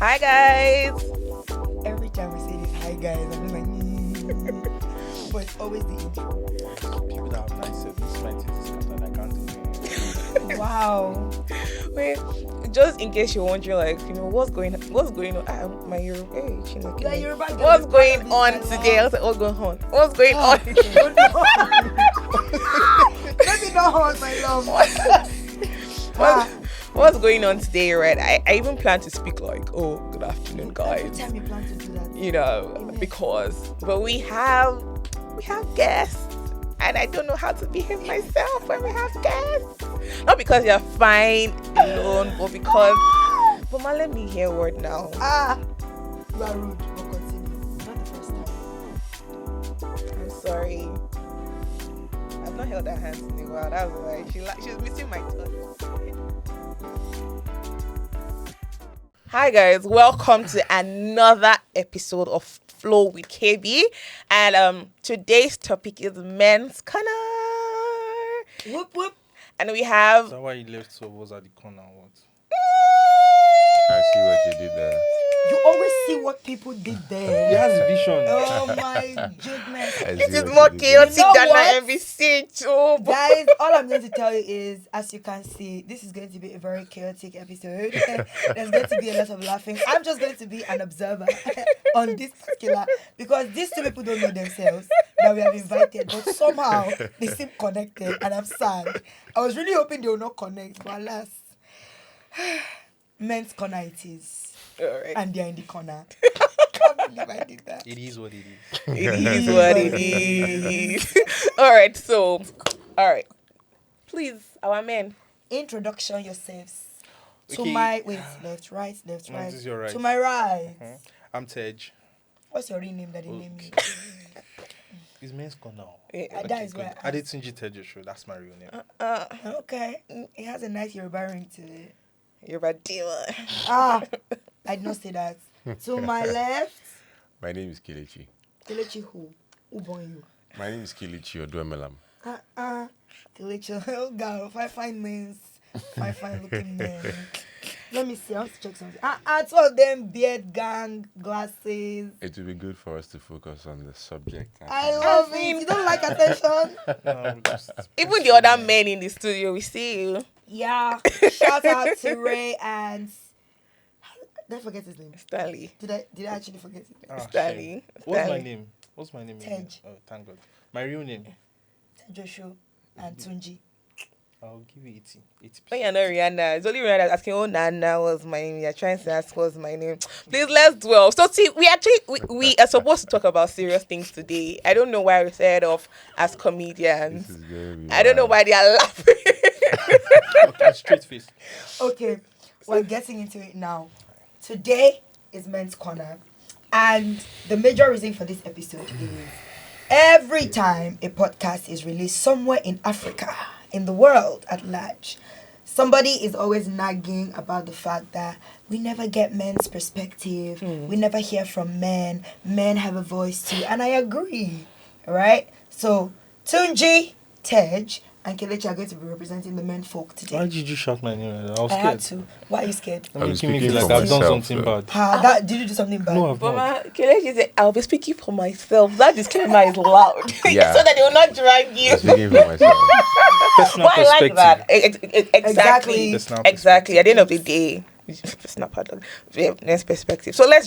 Hi guys. Every time we say this, hi guys, I'm just like, but it's always the intro. People that have nice this might is and I can't do it. Wow. Wait, just in case you're wondering, like, what's going on? My Yoruba, Chineke. Yeah, Yoruba girl, What's you going proud of on this, my today? I love. was like, what's going on? What's going on? Let me know how my love. What's going on today, right? I even plan to speak like, oh, good afternoon, guys. Every time you plan to do that. But we have guests, and I don't know how to behave myself when we have guests. Not because you're fine alone, but because. But man, let me hear a word now. You are rude, but continue. Not the first time. I'm sorry. I've not held her hands in a while. That's why she's missing my touch. Hi guys, welcome to another episode of Flow with KB, and today's topic is men's corner. Whoop whoop. And we have Is that why you left so was at the corner or what? I see what you did there. You always see what people did He there. has vision. Oh my goodness. I this see is what more you did there. chaotic You know than what? my MVC too. Guys, all I'm going to tell you is, as you can see, this is going to be a very chaotic episode. There's going to be a lot of laughing. I'm just going to be an observer on this particular, because these two people don't know themselves that we have invited, but somehow they seem connected, and I'm sad. I was really hoping they will not connect, but alas, men's corner it is, Alright. and they're in the corner. Can't believe I did that. It is what it is. It is what it is. Alright. Please, our men. Introduction yourselves. To Okay. my left, right. This is your right. To my right. I'm Tej. What's your real name that they named me? It's men's corner. Yeah. That is why. Adetunji Tejoshua. That's my real name. Okay. It has a nice Yoruba ring to it. You're a diva. I did not say that. To my left, My name is Kelechi. Kelechi who? Who born you? My name is Kelechi Oduemelam. Kelechi, oh God, fine names. Fine looking men. Let me see, I want to check something. Two of them, beard gang, glasses. It will be good for us to focus on the subject. I love it. You don't like attention? Even the other men in the studio, we see you. Yeah. Shout out to Ray and... Did I forget his name? Stanley. Did I actually forget his name? Stanley. What's my Stanley. name? What's my name? Tej. Oh, thank God. My real name. Joshua and Tunji. I'll give you 80%. When you're not Rihanna, it's only Rihanna that's asking, oh, Nana was my name. You're trying to ask what's my name. Please, let's dwell. So, see, we are supposed to talk about serious things today. I don't know why we started off as comedians. This is gonna be I don't know why they are laughing. Okay, straight face. Okay, we're getting into it now. Today is Men's Corner, and the major reason for this episode is every time a podcast is released somewhere in Africa, in the world at large, somebody is always nagging about the fact that we never get men's perspective, we never hear from men have a voice too, and I agree, right? So Tunji, Tej, and Kelechi are going to be representing the men folk today. Why did you shout my name? I was I had scared. to. Why are you scared? I'm I'm making me speaking feel like for I've done myself, something so. bad. Did you do something bad? No, I've not. Mama, Kelechi said, I'll be speaking for myself. That disclaimer is loud. Yeah. So that they will not drag you. I'm speaking for myself. Personal Well, I like that. perspective. Exactly. Personal Exactly. At the end of the day, it's not part of next perspective. So let's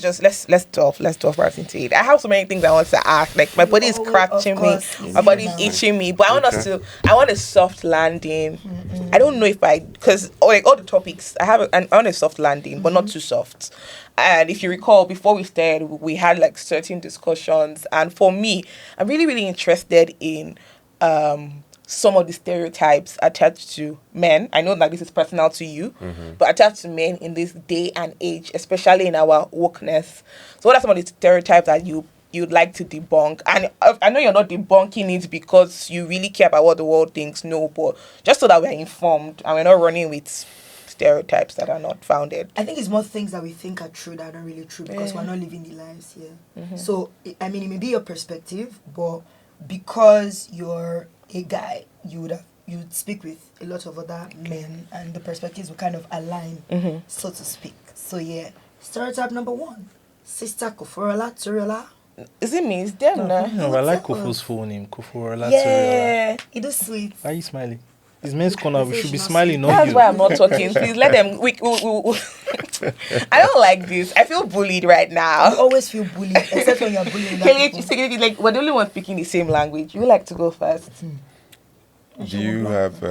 delve right into it. I have so many things I want to ask. Like my body is scratching me, course. my body is itching me. But I want a soft landing. I don't know if because like all the topics I want a soft landing, but not too soft. And if you recall, before we started, we had like certain discussions. And for me, I'm really, really interested in some of the stereotypes attached to men. I know that this is personal to you, but attached to men in this day and age, especially in our wokeness. So what are some of the stereotypes that you'd like to debunk? And I know you're not debunking it because you really care about what the world thinks, no, but just so that we're informed and we're not running with stereotypes that are not founded. I think it's more things that we think are true that are not really true because we're not living the lives here. So, I mean, it may be your perspective, but because you're a guy, you'd speak with a lot of other men and the perspectives will kind of align, so to speak. So yeah, Stereotype number 1. Sister Koforola Turiola. Is it me? It's them now. No, I like Kofo's full name, Kofo Turiola. Yeah, it is sweet. Why are you smiling? It's men's corner. We They say should she be not smiling, sweet. not That's you. why I'm not talking. Please let them. I don't like this. I feel bullied right You now. always feel bullied, except when you're bullying Kelly, other people. like we're the only one speaking the same language. You like to go first? Do you have,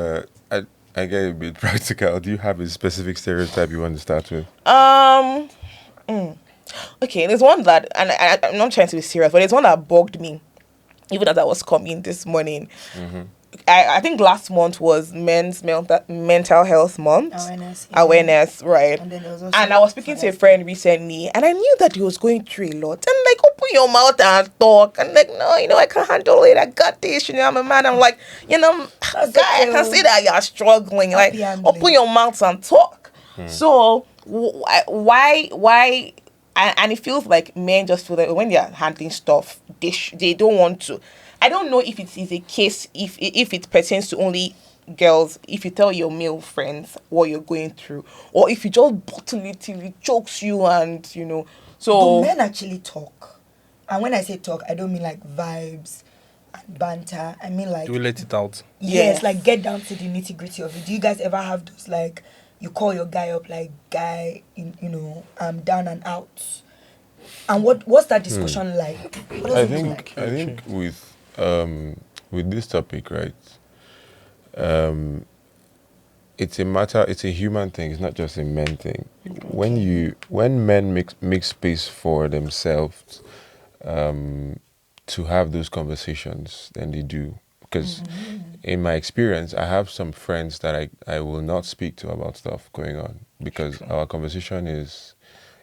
I get a bit practical. Do you have a specific stereotype you want to start with? Okay, there's one that, and I'm not trying to be serious, but there's one that bugged me, even as I was coming this morning. I think last month was Men's Mental Health Month. Awareness. Right. And then there was also And I was speaking to a friend recently, and I knew that he was going through a lot. And like, open your mouth and talk. And like, no, I can't handle it. I got this. I'm a man. I'm like, guy, I can see that you're struggling. Like, Happy handling. open your mouth and talk. So why? And it feels like men just feel that when they're handling stuff, they don't want to. I don't know if it is a case, if it pertains to only girls, if you tell your male friends what you're going through, or if you just bottle it till it chokes you and, so... But men actually talk. And when I say talk, I don't mean like vibes and banter. I mean like... Do we let it out? Yes, like get down to the nitty-gritty of it. Do you guys ever have those, like, you call your guy up, like, guy, I'm down and out? And what's that discussion like? What does I it look think like? I think with this topic, right? It's a human thing. It's not just a men thing. When men make space for themselves to have those conversations, then they do. Because in my experience, I have some friends that I will not speak to about stuff going on because our conversation is,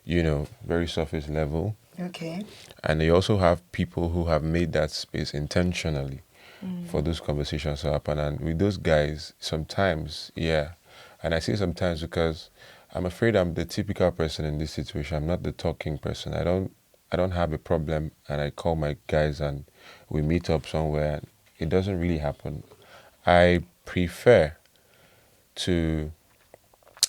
very surface level. Okay. And they also have people who have made that space intentionally for those conversations to happen. And with those guys, sometimes, and I say sometimes because I'm afraid I'm the typical person in this situation. I'm not the talking person. I don't have a problem and I call my guys and we meet up somewhere. It doesn't really happen. I prefer to...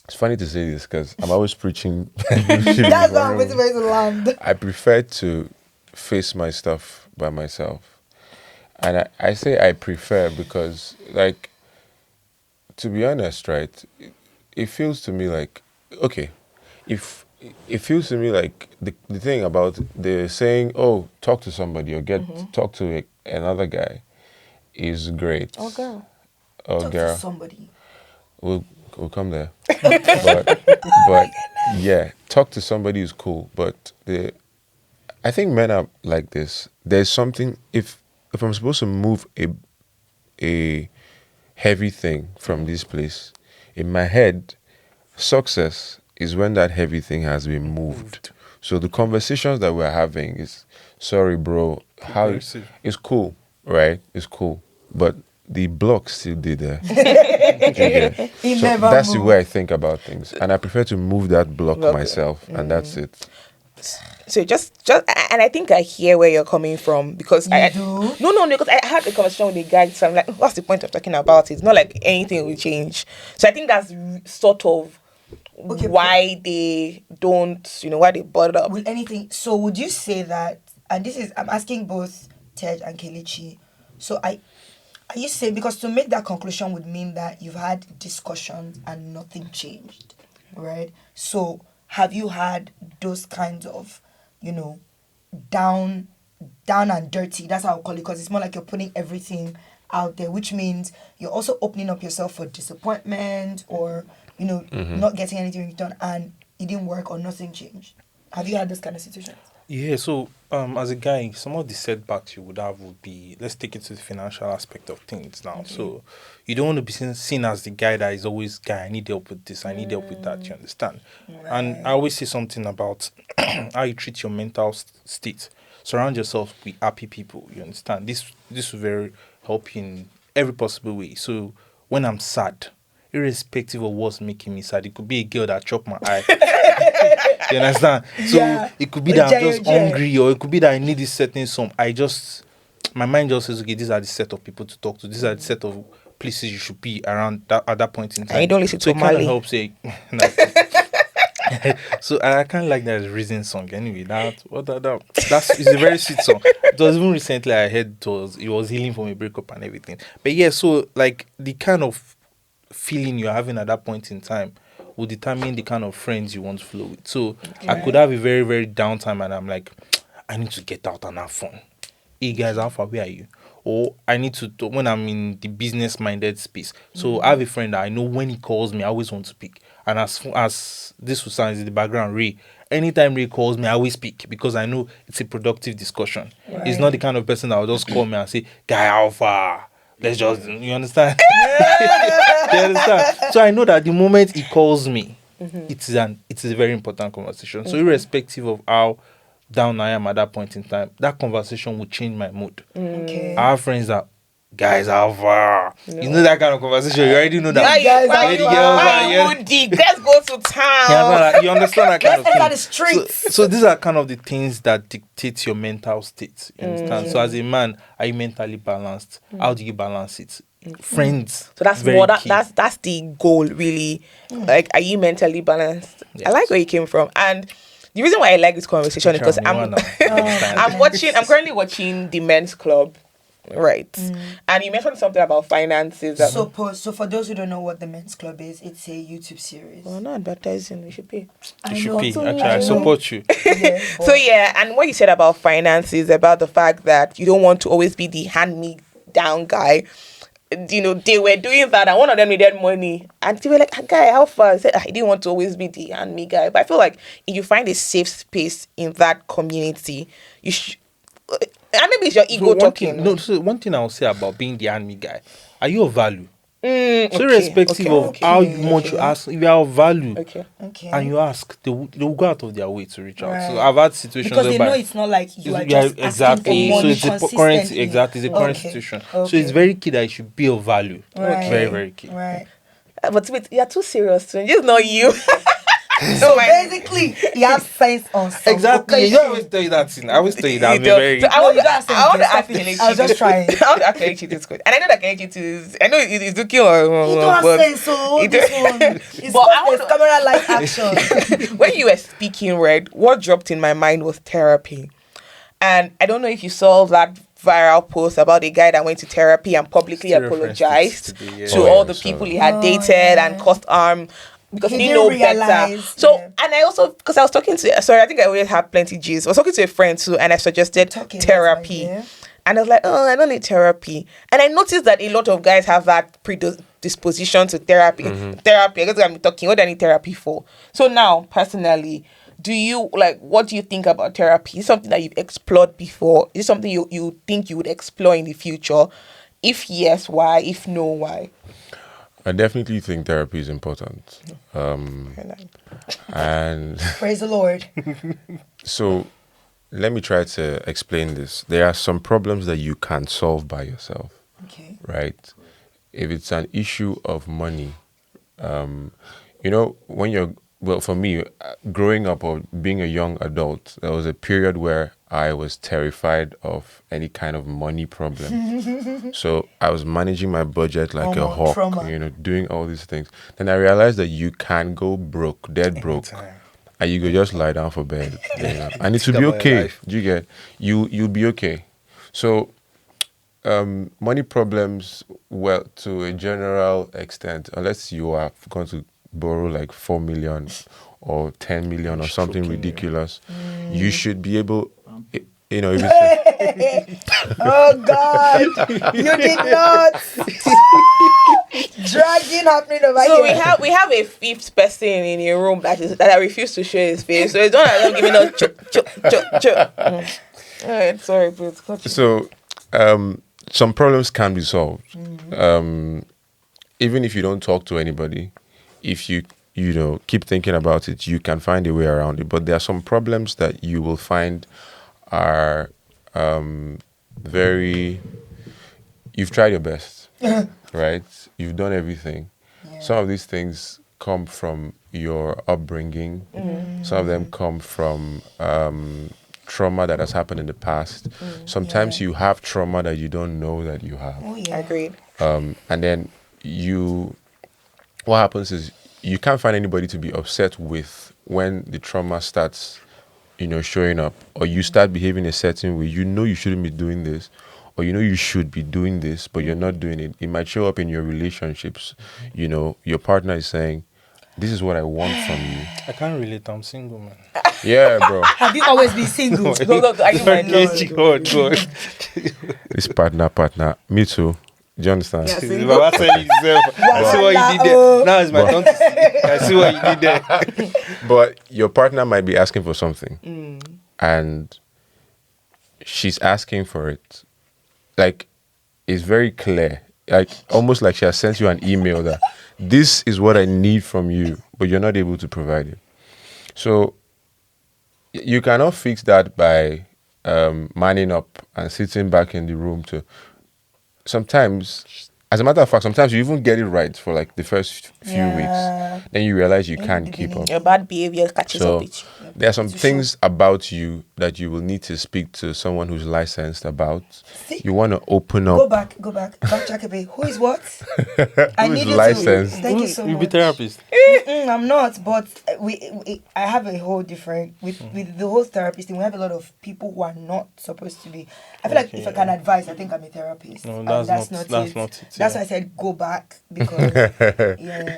It's funny to say this because I'm always preaching. That's why I'm waiting for you to land. I prefer to face my stuff by myself. And I say I prefer because, like, to be honest, right, it feels to me like, okay, if it feels to me like the thing about the saying, oh, talk to somebody or talk to another guy is great. Oh, girl. Oh, Talk girl. to somebody. We'll come there. but yeah, talk to somebody is cool. But I think men are like this. There's something, if I'm supposed to move a heavy thing from this place, in my head, success is when that heavy thing has been moved. So the conversations that we're having is, sorry, bro, it's cool, right? It's cool. But the block still did there. He So never that's the moved. way I think about things. And I prefer to move that block myself. And that's it. So just, and I think I hear where you're coming from because You I do? No, because I had a conversation with a guy, so I'm like, what's the point of talking about it? It's not like anything will change. So I think that's sort of Okay, why they don't, why they brought it up. Will anything? So would you say that? And this is I'm asking both Tej and Kelechi. So are you saying, because to make that conclusion would mean that you've had discussions and nothing changed, right? So have you had those kinds of, down and dirty? That's how I call it, because it's more like you're putting everything out there, which means you're also opening up yourself for disappointment or not getting anything done, and it didn't work or nothing changed. Have you had this kind of situations? Yeah, so as a guy, some of the setbacks you would have would be, let's take it to the financial aspect of things now. Okay. So you don't want to be seen as the guy that is always, guy, I need help with this, I need help with that, you understand? Right. And I always say something about how you treat your mental state. Surround yourself with happy people, you understand? This will very help you in every possible way. So when I'm sad, irrespective of what's making me sad, it could be a girl that chopped my eye. You understand? So it could be that I'm just hungry, or it could be that I need this certain sum. My mind just says, okay, these are the set of people to talk to. These are the set of places you should be around at that point in time. And you don't listen so to it kind of Mali. helps. So I kind of like that reason song anyway. That's it's a very sweet song. It was even recently I heard it was healing from a breakup and everything. But yeah, so like the kind of feeling you're having at that point in time will determine the kind of friends you want to flow with. So I could have a very, very downtime and I'm like, I need to get out and have fun. Hey guys, how far, where are you? Or I need to talk when I'm in the business minded space. So I have a friend that I know when he calls me, I always want to pick. And as this will sound in the background, Ray, anytime Ray calls me, I always speak because I know it's a productive discussion. He's not the kind of person that will just call me and say, guy, how far? Let's just, you understand? You understand? So I know that the moment he calls me, it's a very important conversation. So irrespective of how down I am at that point in time, that conversation will change my mood. Okay. I have friends that, guys, how far? You know that kind of conversation. You already know that. Let's go to town. Yeah, you understand that kind of Let's enter thing. the streets. So these are kind of the things that dictate your mental state. You understand? So as a man, are you mentally balanced? How do you balance it? Friends. So that's very more key. that's the goal really. Like, are you mentally balanced? Yes. I like where you came from, and the reason why I like this conversation is because I'm currently watching The Men's Club, right? And you mentioned something about finances. So for those who don't know what the Men's Club is, it's a YouTube series. Well, not advertising. We should pay. You should pay. Actually, I support you. Yeah, but- So yeah, and what you said about finances, about the fact that you don't want to always be the hand-me-down guy. You know, they were doing that, and one of them needed money, and they were like, "Guy, how far?" I said, "I didn't want to always be the hand-me guy," but I feel like if you find a safe space in that community, you should. And maybe it's your ego talking. So one thing I'll say about being the enemy guy, are you of value? So Okay, irrespective of how much you ask, if you are of value, Okay. and you ask, they will go out of their way to reach out. So Right. I've had situations because they whereby know it's not like you are yeah, just exactly. asking for So money it's a current consistently. it's a current Okay. situation. Okay. So it's very key that it should be of value. Right. Very, very key. Right. But wait, you're too serious. So it's not you. So basically, you have sense on some Exactly. You occasion. always tell you that thing. I always tell you that. You I'm don't. very. So I want you don't have to ask sense. Kelechi. I was just trying. I want to ask Kelechi this question, and I know that Kelechi is. I know he's looking on. You don't have but sense, so you this don't- one is But I want to- camera light action. When you were speaking, right, what dropped in my mind was therapy. And I don't know if you saw that viral post about a guy that went to therapy and publicly Still referenced it apologized today, yeah. to Oh, all yeah, the sorry. people he had dated and caused harm because he He didn't know didn't better. realize, So, yeah. and I also, because I was talking to, sorry, I think I always have plenty G's. I was talking to a friend too, and I suggested Talking, that's therapy. my idea. And I was like, oh, I don't need therapy. And I noticed that a lot of guys have that predisposition to therapy. Therapy, I guess I'm talking, what do I need therapy for? So now, personally, what do you think about therapy? Is it something that you've explored before? Is it something you think you would explore in the future? If yes, why? If no, why? I definitely think therapy is important. And Praise the Lord. so let me try to explain this. There are some problems that you can solve by yourself, Okay. right? If it's an issue of money, when for me, growing up or being a young adult, there was a period where I was terrified of any kind of money problem. So I was managing my budget like a hawk, trauma. doing all these things. Then I realized that you can go broke, dead broke, and you could just lie down for bed, and it will be okay. You'll be okay. So money problems, well, to a general extent, unless you are going to borrow like 4 million or 10 million or something ridiculous, you should be able, if it's Oh God! You did not. Dragging happening over So here. we have a fifth person in a room that I refuse to show his face. So it's not like them giving us chuk. All right, sorry, please. So, some problems can be solved. Even if you don't talk to anybody, if you keep thinking about it, you can find a way around it. But there are some problems that you will find are you've tried your best, right? You've done everything. Yeah. Some of these things come from your upbringing. Some of them come from trauma that has happened in the past. Sometimes you have trauma that you don't know that you have. Oh yeah. Agreed. And then what happens is you can't find anybody to be upset with when the trauma starts, showing up, or you start behaving a certain way. You shouldn't be doing this, or you should be doing this, but you're not doing it. It might show up in your relationships. Your partner is saying, "This is what I want from you." I can't relate. I'm single, man. Yeah, bro. Have you always been single? No, are you my lord? God. This partner. Me too. Do you understand? Yes. Baba said himself. I see what you did there. Now it's my turn to see. I see what you did there. But your partner might be asking for something, and she's asking for it. Like, it's very clear. Like, almost like she has sent you an email that this is what I need from you, but you're not able to provide it. So you cannot fix that by manning up and sitting back in the room to. Sometimes, as a matter of fact, sometimes you even get it right for like the first few weeks. Then you realize you can't keep up. Your bad behavior catches up with you. There are some things about you that you will need to speak to someone who's licensed about. See? You want to open up. Go back. Backtrack a bit. Who is what? I Who is need you licensed? to. Thank you so You be much. therapist. I'm not, but I have a whole different with the whole therapist thing. We have a lot of people who are not supposed to be. I feel like if I can advise, I think I'm a therapist. No, And that's not it. That's Yeah. why I said go back because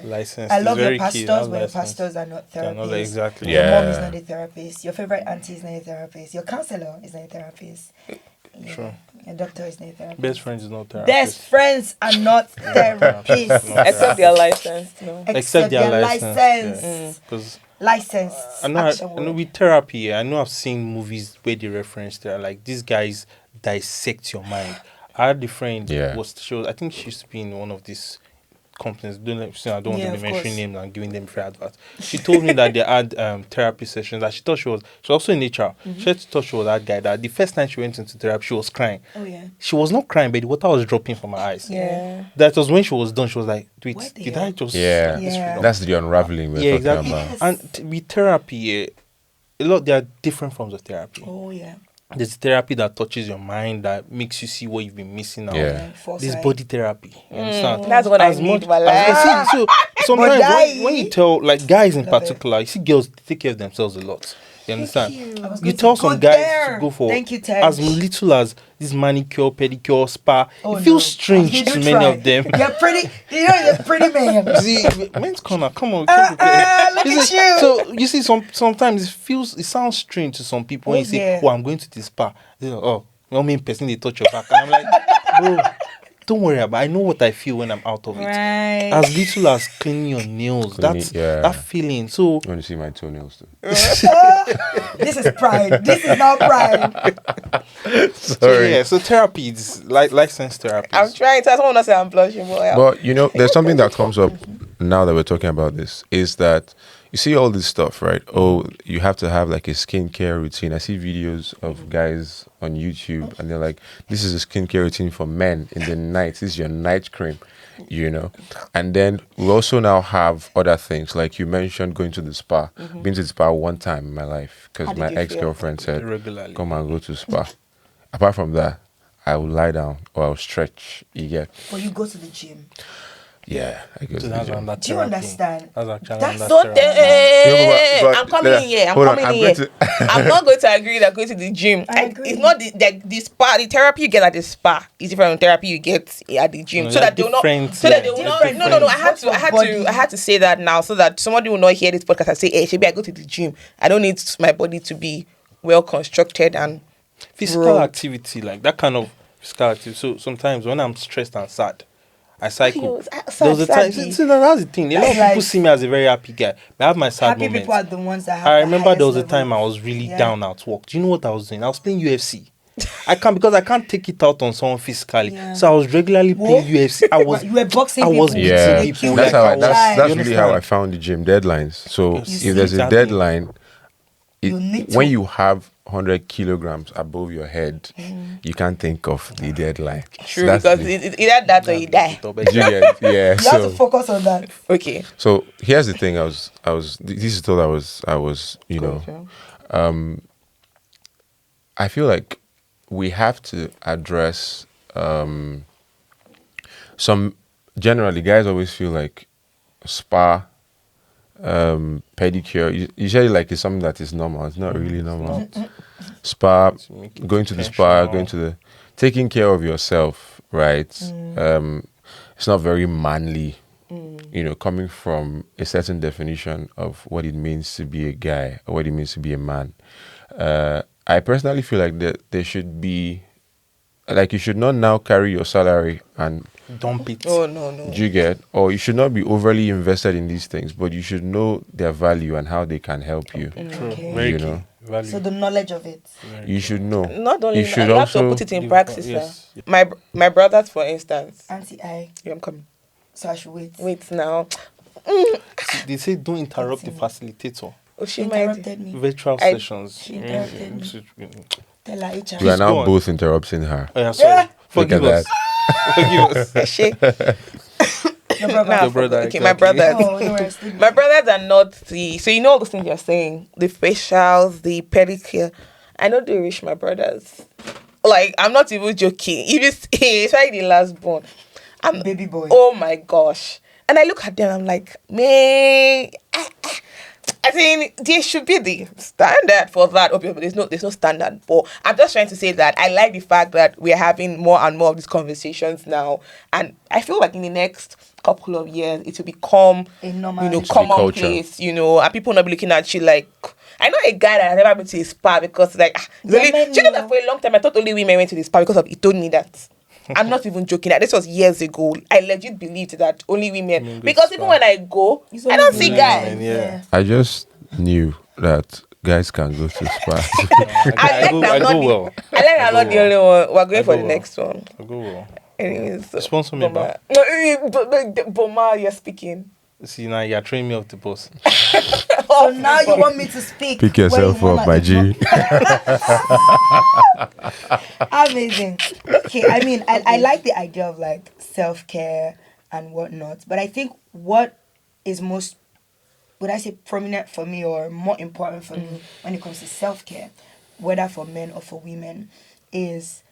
License. I is love your very key. pastors, That's but your license. pastors are not They're therapists. not exactly. Your mom is Yeah. not a therapist. Your favorite auntie is not a therapist. Your counselor is not a therapist. Yeah. Sure. Your doctor is not a therapist. Best friends is not therapist. Best friends are not therapists. Not Except their license. No. Except their license. license. Because License. I know with therapy, I know I've seen movies where they reference there, like these guys dissect your mind. I had a friend I think she used to be in one of these companies. I don't want to be mentioning names and giving them free advice. She told me that they had therapy sessions that she thought she was also in HR. She thought she was that guy that the first time she went into therapy, she was crying. Oh yeah. She was not crying, but the water was dropping from her eyes. Yeah. That was when she was done. She was like, wait, What the did hell? I just... Yeah. like, this Yeah. freedom? That's the unraveling we're Yeah, talking exactly. about. Yes. And with therapy, there are different forms of therapy. Oh yeah. There's therapy that touches your mind, that makes you see what you've been missing out. Yeah. There's body therapy. You understand? That's what I need in my life. So sometimes But when you tell, like guys in Love it. particular, you see girls take care of themselves a lot. You understand? I was You going tell to some go guys there. to go for Thank you, Ted. as little as this manicure, pedicure, spa. Oh, it feels no. strange You do to many try. of them. You're pretty. You're a pretty man. See, men's corner, come on. Look at you. So you see, sometimes it sounds strange to some people when Oh, you say, yeah. "Oh, I'm going to the spa." They go, "Oh, no mean person they touch your back," and I'm like, "Bro, don't worry about it. I know what I feel when I'm out of it. Right. As little as cleaning your nails, that feeling." So You want to see my toenails too? This is pride. This is not pride. so therapy is like licensed therapy. I'm trying to. I don't want to say I'm blushing, but But there's something that comes up now that we're talking about this, is that you see all this stuff, right? Oh, you have to have like a skincare routine. I see videos of guys on YouTube and they're like, this is a skincare routine for men in the night. This is your night cream, And then we also now have other things. Like you mentioned going to the spa. Been to the spa one time in my life How because did my you feel? ex-girlfriend said, Regularly. come and go to spa. Apart from that, I will lie down or I'll stretch. You get? But you go to the gym. Yeah, I go to So the that's gym. under Do you therapy. understand? That's actually That's under don't. therapy. But I'm coming in here. I'm hold on, coming I'm in going here. to- I'm not going to agree that going to the gym. I agree. It's not the spa. The therapy you get at the spa is different from therapy you get at the gym. No, So they're that they will not. different, So that they yeah. will not. Different No. I things. I had to say that now so that somebody will not hear this podcast and say, "Hey, maybe I go to the gym. I don't need my body to be well constructed and Physical Bro. activity, like that kind of physical activity. So sometimes when I'm stressed and sad, I cycle. There was a time. See, that's the thing. A lot of That's people like- see me as a very happy guy. But I have my sad Happy moments. people are the ones that have. I the remember there was highest a time I level. was really Yeah. down at work. Do you know what I was doing? I was playing UFC. Because I can't take it out on someone physically. Yeah. So I was regularly playing UFC. I was You were boxing I was people. Yeah, beating people. that's like how I was- that's you really how I understand? found the gym deadlines. So see, if there's a exactly. deadline, You need when to- you have 100 kilograms above your head, you can't think of the deadline. true So that's because the- it's either that or you die. Juliet, yeah. You have to So focus on that. Okay. so here's the thing. I was. This is what I was. I feel like we have to address some. Generally, guys always feel like spa pedicure. Usually, like it's something that is normal. It's not really normal. Spa, going to the spa, going to the taking care of yourself, right? It's not very manly. Coming from a certain definition of what it means to be a guy or what it means to be a man. I personally feel like that there should be, like, you should not now carry your salary and Dump it. Oh no. do you get, or you should not be overly invested in these things, but you should know their value and how they can help you. True. Okay. Very You key. know. Value. So the knowledge of it. You should know. Not only You that, should you have to also put it in give- practice. yes. My brothers, for instance. Auntie I. Yeah, I'm coming. So I should wait. Wait now. They say don't interrupt the facilitator. Oh, she She might. interrupted me. Virtual I- sessions. She interrupted me. Mm. Tell her HR. We are Please go now on. both interrupting her. Oh, yeah, sorry. Yeah. Forgive Look at us. Forgive us. She. Your brother. Nah, Your brother, okay, my exactly. brothers. Oh, don't worry, still- My brothers are not the. So you know all the things you're saying, the facials, the pedicure. I know they reach my brothers. Like, I'm not even joking. You just especially the last born. I'm Baby boy. Oh my gosh! And I look at them. I'm like, man. I think there should be the standard for that. Okay, but there's no standard. But I'm just trying to say that I like the fact that we're having more and more of these conversations now, and I feel like in the next couple of years it will become A normal- commonplace. And people not be looking at you like. I know a guy that has never been to a spa because like Yeah, really, men do you know know. that for a long time I thought only women went to the spa because of he told me that. I'm not even joking. That this was years ago. I legit believed that only women go to because spa. even when I go, It's I only don't see women. guys. Yeah. I just knew that guys can go to spa. I like that I'm I not go the- well. I like that I'm not the only one. We're going I for go the well. next one. I go well. Anyways, so, Sponsor me, Boma. No, Boma, you're speaking. See, now you're training me off the boss. So now you want me to speak. Pick when yourself you wanna up, my ignore- G. Amazing. Okay, I mean, I like the idea of like self-care and whatnot, but I think what is most, would I say, prominent for me or more important for me when it comes to self-care, whether for men or for women, is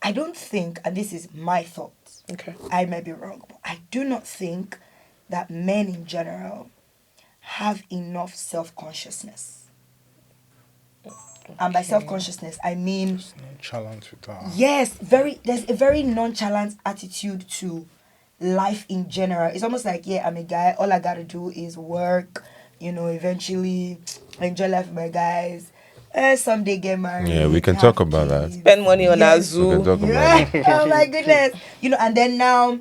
I don't think, and this is my thoughts, Okay. I may be wrong, but I do not think that men in general have enough self-consciousness. And by self-consciousness, I mean, Challenge with that. yes, there's a very nonchalant attitude to life in general. It's almost like, yeah, I'm a guy, all I gotta do is work, eventually enjoy life with my guys, someday get married. Yeah, we can have talk about that. kids. Spend money on our Yes. We can zoo. talk about Yeah. Oh my goodness. And then now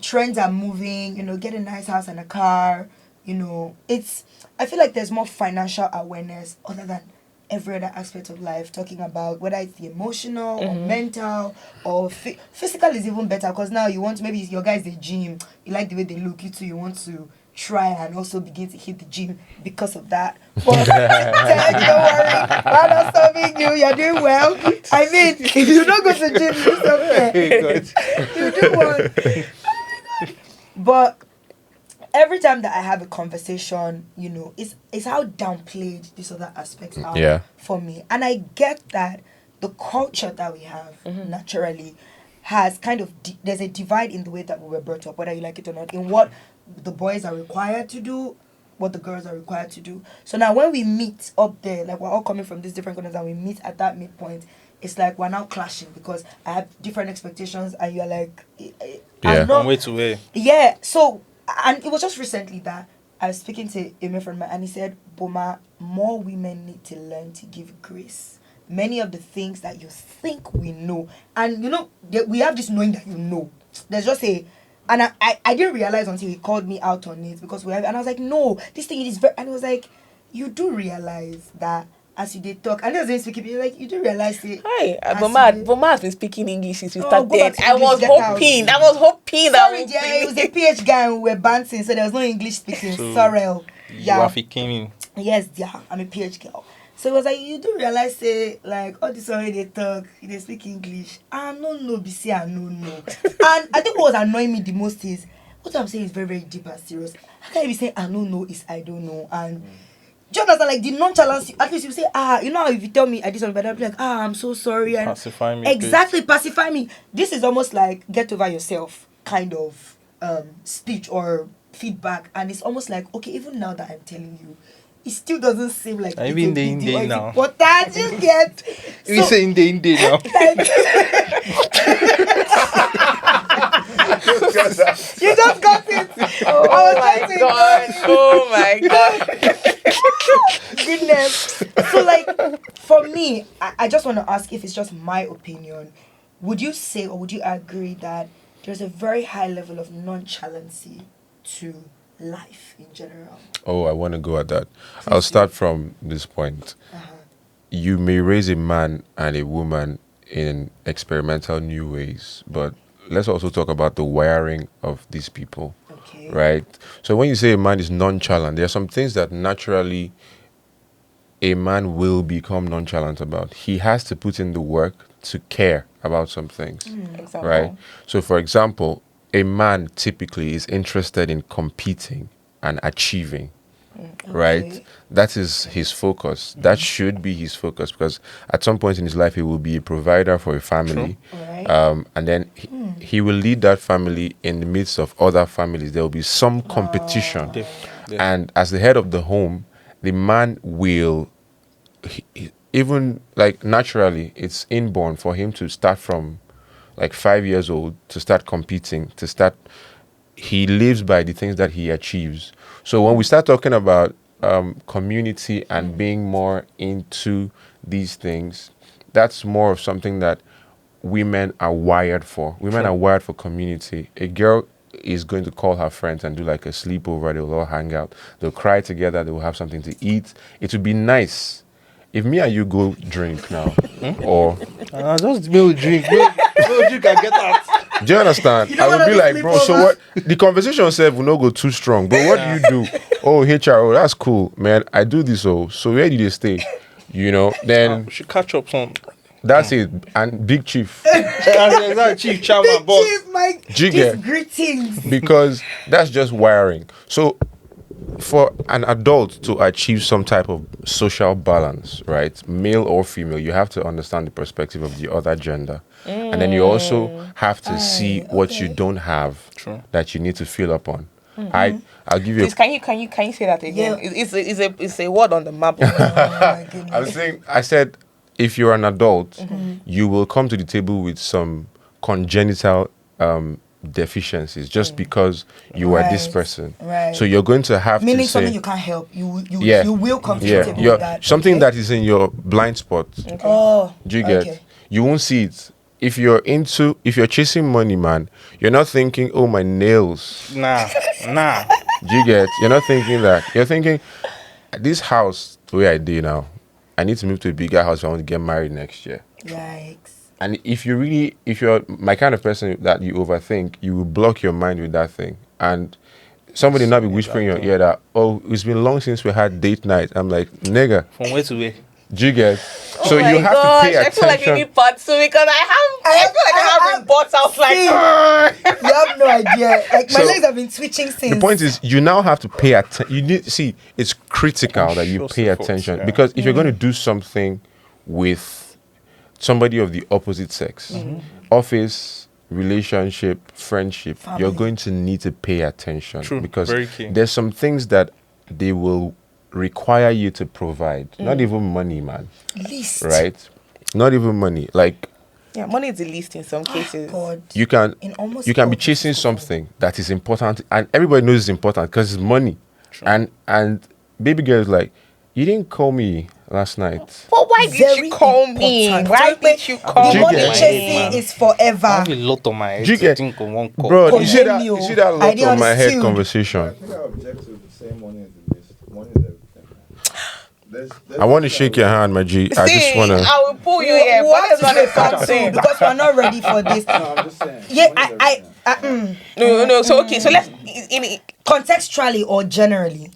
trends are moving, get a nice house and a car, I feel like there's more financial awareness other than every other aspect of life, talking about whether it's the emotional or mental or physical is even better because now you want, maybe your guys the gym, you like the way they look, you too, you want to try and also begin to hit the gym because of that. But Ted, don't worry, I'm not stopping you, you're doing well. I mean, if you don't go to the gym, it's okay. You do one. But every time that I have a conversation, it's how downplayed these other aspects are Yeah. for me. And I get that the culture that we have naturally has kind of, there's a divide in the way that we were brought up, whether you like it or not, in what the boys are required to do, what the girls are required to do. So now when we meet up there, like we're all coming from these different corners and we meet at that midpoint, it's like we're now clashing because I have different expectations and you're like, Yeah. I'm not, From way to way. yeah, so, and it was just recently that I was speaking to a male friend of mine and he said, Boma, more women need to learn to give grace. Many of the things that you think we know, and we have this knowing that there's just and I didn't realize until he called me out on it because and I was like, no, this thing is very, and he was like, you do realize that as you did talk, and he was speaking, he was like, you do realize it. Hi, as Boma has been speaking English since we Oh, started. go back to I was English, get out. hoping that Sorry, would yeah, be- it was a PH guy and we were bouncing, so there was no English speaking. So, Sorry. Yeah. Wafi came in. Yes, yeah, I'm a PH girl. So it was like, you do realize, like, all this way they talk, they speak English. I no, BC, I no. And I think what was annoying me the most is, what I'm saying is very, very deep and serious. How can you be saying, I don't know, is I don't know? And do you understand, like, the nonchalance, at least you say, how if you tell me I did something, but I'll be like, I'm so sorry. And Pacify me. exactly, pacify me. This is almost like get over yourself kind of speech or feedback, and it's almost like, okay, even now that I'm telling you, it still doesn't seem like I it's mean a the big deal, Indian or now. it's important. You get. We say in the now. You just got it. Oh my god. Oh my god. Goodness. So, like, for me, I just want to ask if it's just my opinion. Would you say or would you agree that there's a very high level of nonchalancy to life in general? Oh, I want to go at that. I'll start from this point. You may raise a man and a woman in experimental new ways, but let's also talk about the wiring of these people. Okay. Right? So when you say a man is nonchalant, there are some things that naturally a man will become nonchalant about. He has to put in the work to care about some things. Example. Right? So for example, a man typically is interested in competing and achieving. Right? Okay. That is his focus. That should be his focus, because at some point in his life he will be a provider for a family. Right. And then he will lead that family in the midst of other families. There will be some competition. And as the head of the home, the man will, even like naturally, it's inborn for him to start from like 5 years old, to start competing, he lives by the things that he achieves. So when we start talking about community and being more into these things, that's more of something that women are wired for. Women are wired for community. A girl is going to call her friends and do like a sleepover. They'll all hang out. They'll cry together. They'll have something to eat. It would be nice if me and you go drink now, or Just milk drink. Milk drink and get out. do you understand? I would be like, bro, so what? The conversation itself will not go too strong. But what do you do? Oh, HR, that's cool, man. I do this. Oh, so where did they stay? You know, then We should catch up some. that's it. And Big Chief, That's Chief Chairman, boss. Chief, Mike, Do you these get- greetings. because that's just wiring. So for an adult to achieve some type of social balance, right, male or female, you have to understand the perspective of the other gender. And then you also have to see what you don't have that you need to fill up on. I'll give you Please, can you say that again? Yeah. It's a word on the map. Oh my goodness. I said, if you're an adult, you will come to the table with some congenital deficiencies just because you are this Right, person. right. So you're going to have Meaning to something say, you can't help. You will come to the yeah, table you're, with that. something okay? that is in your blind spot. Oh. Do you get? Okay. You won't see it. If you're chasing money, man, you're not thinking, oh, my nails. Nah. Do you get? You're not thinking that. You're thinking, this house, the way I do now, I need to move to a bigger house if I want to get married next year. Yikes. And if you're my kind of person that you overthink, you will block your mind with that thing. And somebody not be whispering in your ear that, oh, it's been long since we had date night. I'm like, nigga, From where to where? do you get? So Oh my you have gosh, to pay I feel like we attention. need part two because I feel like I have been bought out like You have no idea. Like my So, legs have been twitching since. The point is, you now have to pay attention. You need see. It's critical that you Conscious pay efforts, attention yeah. because if you're going to do something with somebody of the opposite sex, office, relationship, friendship, you're Family. going to need to pay attention True, because very key. there's some things that they will require you to provide. Not even money, man. Least. Right? Not even money. Like yeah, money is the least in some cases. God. you can In almost you can be all chasing cases. something that is important and everybody knows it's important because it's money. And baby girl is like, you didn't call me last night. But why did Very you call me? important. Why did you call The you money get- me? chasing is forever. I have a lot on my head. Do you to get- think of one call. Bro, you see that Continue. you see that I lot didn't on my head understood. conversation. I think I object to the same money as the list. Money is everything. There's I want to shake your hand, my G. I just See, wanna I will pull you here. What But that's is not the a part fun two? thing. Because we're not ready for this. No, I'm just saying. Yeah, money is everything. No. So okay, so let's Contextually or generally.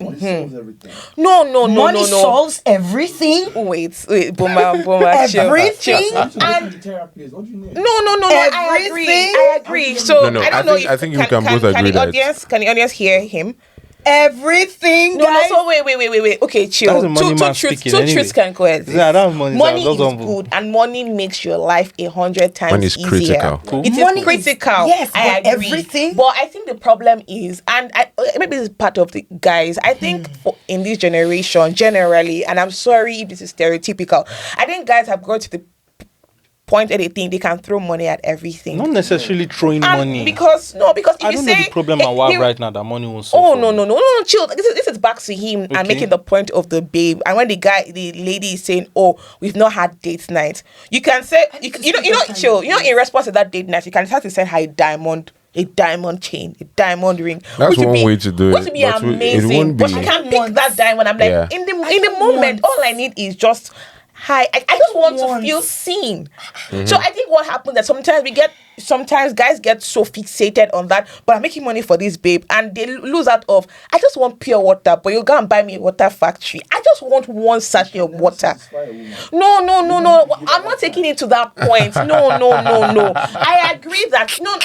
Money solves everything. no. Money solves everything. Wait, Boma, chill. Everything. What do you And need the therapist? What do you need? No. I agree. Everything? So No, I I don't know think- if I think we can both agree the that audience can the audience hear him? everything, No, guys. so wait. Okay, chill. That's the money man speaking Two anyway. truths can coexist. Yeah, that's money. Money That's is humble. good, and money makes your life 100 times Money is easier. critical. Cool. It Money is is- critical. yes, I but agree. everything- But I think the problem is, and maybe this is part of the guys. I think in this generation, generally, and I'm sorry if this is stereotypical, I think guys have got to the point where they think they can throw money at everything. Not necessarily throwing And money. because if I you don't know say the problem I have right now that money won't solve. Oh for me. no, chill. This is back to him Okay. and making the point of the babe. And when the lady is saying, "Oh, we've not had date night," you can say, chill. In response to that date night, you can start to send her a diamond chain, a diamond ring. That's which would one be- way to do it, Which would be but it amazing. won't But be- she can't pick that diamond. I'm like, Yeah. in the don't moment, want- all I need is just. Hi, I just want to want- feel seen. Mm-hmm. So I think what happens that sometimes guys get so fixated on that, but I'm making money for this babe, and they lose out of, I just want pure water, but you go and buy me a water factory. I just want one sachet of water. No. I'm not taking it to that point. No. I agree that it's not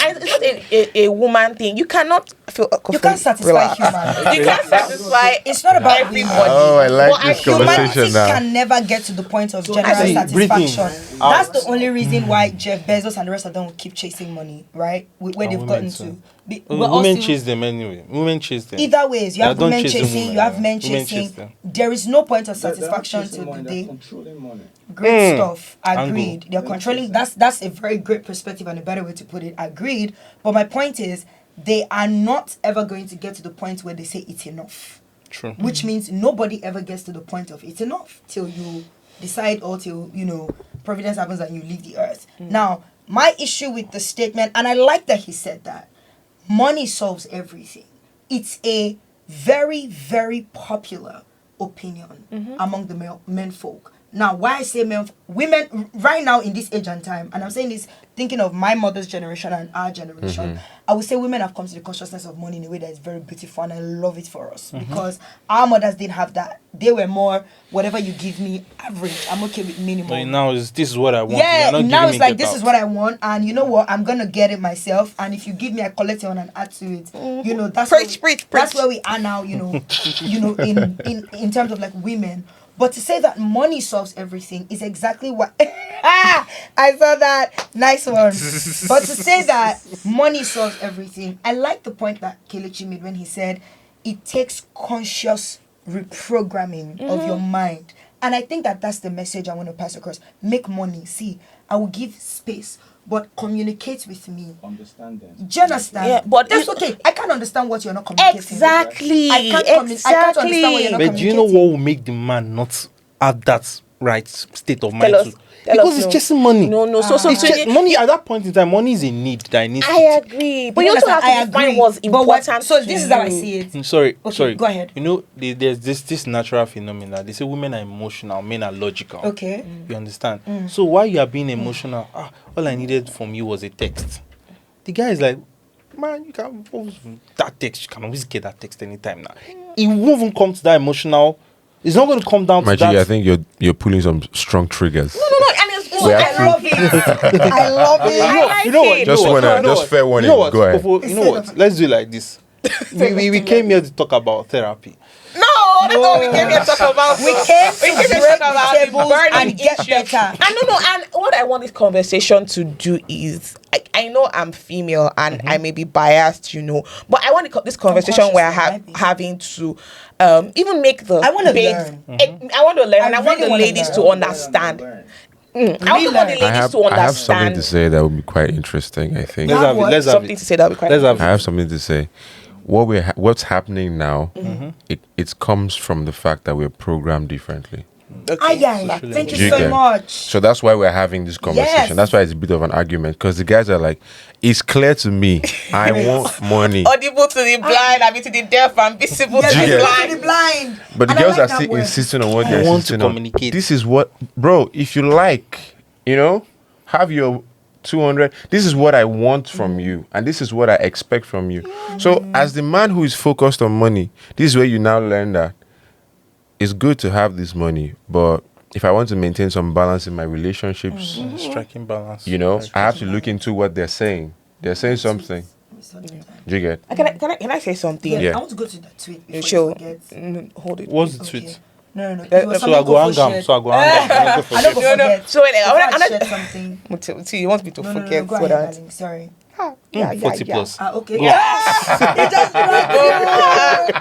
a woman thing. You cannot feel. You can't satisfy Relax. human. You can't satisfy. It's not about everybody. Oh, I like But this feel conversation Humanity now. can never get to the point of general See, breathing satisfaction. out. That's the only reason why Jeff Bezos and the rest of them will keep chasing money, right? Where And they've women gotten too. to. Women chase them anyway. Women chase them. Either ways, you Yeah, have don't women chase the chasing, woman, you have yeah. men Women chase chasing. them. There is no point of satisfaction till the day. Great stuff. Agreed. They're controlling. That's a very great perspective and a better way to put it. Agreed. But my point is, they are not ever going to get to the point where they say it's enough. True. Which means nobody ever gets to the point of it's enough till you decide or till providence happens and you leave the earth. Now, my issue with the statement, and I like that he said that, money solves everything. It's a very, very popular opinion among the men folk. Now, why I say women right now in this age and time, and I'm saying this thinking of my mother's generation and our generation, I would say women have come to the consciousness of money in a way that is very beautiful, and I love it for us because our mothers didn't have that. They were more, whatever you give me, average. I'm okay with minimum. But now this is what I want. Yeah, You're not now giving it's me like get this out. is what I want, and you know what? I'm gonna get it myself. And if you give me, I collect it on and add to it. That's Preach. That's where we are now. In terms of like women. But to say that money solves everything is exactly what I saw that. Nice one. But to say that money solves everything, I like the point that Kelechi made when he said it takes conscious reprogramming of your mind. And I think that that's the message I want to pass across. Make money. See, I will give space, but communicate with me. Understand them. Do you understand? Yeah, but that's okay. I can't understand what you're not communicating. Exactly. I can't understand what you're not But do you know what will make the man not have that right state of mind? Tell us Because it's no. chasing money. No. Money at that point in time, money is a need that I need. I agree, but you also have to define what's important. So to this is how I you. see it. Sorry. Go ahead. You know, there's this natural phenomenon. They say women are emotional, men are logical. Okay. You understand? So while you are being emotional, all I needed from you was a text. The guy is like, man, you can that text. You can always get that text anytime now. It won't even come to that emotional. It's not going to come down to Maji, that. I think you're pulling some strong triggers. No, and it's good. We I have love it. I love it. I like you know what? it. Just you know what? just fair warning. You know what? Go ahead. Kofo, you know what? Let's do it like this. we came here to talk about therapy. No, that's what we came here to talk about. We came to here to break talk about the the tables burning and get issues. better. And and what I want this conversation to do is, I know I'm female and I may be biased, but I want this conversation where having to even make the I wanna babes- learn. I want to learn, and I want really the wanna ladies learn. to understand. I also want the ladies I have to understand. something to say that would be quite interesting. I think Let's have it. Let's have Something it. to say that we quite. Let's have I it. have something to say. What's happening now? It comes from the fact that we're programmed differently. Thank Do you you so get it? much. So that's why we're having this conversation. Yes. That's why it's a bit of an argument because the guys are like, it's clear to me. I want money. Audible to the blind, I mean to the deaf, and visible to you the get it? blind. To the blind. But the And I girls like are that still word. insisting on what I they're want to insisting on. communicate. This is what, bro, if you like, have your 200. This is what I want from you. And this is what I expect from you. So as the man who is focused on money, this is where you now learn that it's good to have this money, but if I want to maintain some balance in my relationships, Striking balance. I have to look into what they're saying. They're saying something. It's all the time. Do you get? Can I say something? Yeah, Yeah. I want to go to that tweet before Sure. you forget. Hold it. What's the Okay. tweet? No. It was So I something go hang Kofo am. shared. So I go hang am. I don't No, no. forget. So wait, I Kofo wanna shared something. see, you want me to No, forget go what ahead, I... darling. Sorry. Yeah, 40 plus. Okay. Go. Yes! It just